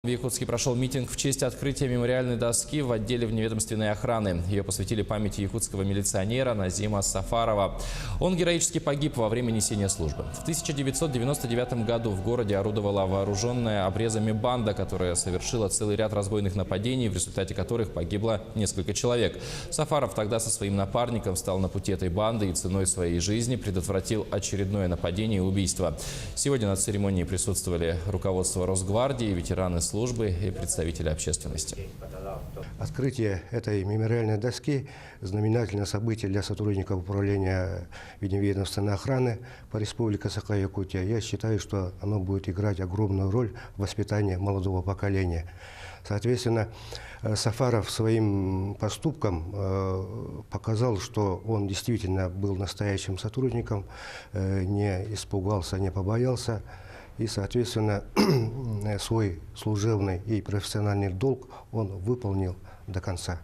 В Якутске прошел митинг в честь открытия мемориальной доски в отделе вневедомственной охраны. Ее посвятили памяти якутского милиционера Назима Сафарова. Он героически погиб во время несения службы. В 1999 году в городе орудовала вооруженная обрезами банда, которая совершила целый ряд разбойных нападений, в результате которых погибло несколько человек. Сафаров тогда со своим напарником встал на пути этой банды и ценой своей жизни предотвратил очередное нападение и убийство. Сегодня на церемонии присутствовали руководство Росгвардии, ветераны службы и представители общественности. Открытие этой мемориальной доски – знаменательное событие для сотрудников управления вневедомственной охраны по республике Саха-Якутия. Я считаю, что оно будет играть огромную роль в воспитании молодого поколения. Соответственно, Сафаров своим поступком показал, что он действительно был настоящим сотрудником, не испугался, не побоялся. И, соответственно, свой служебный и профессиональный долг он выполнил до конца.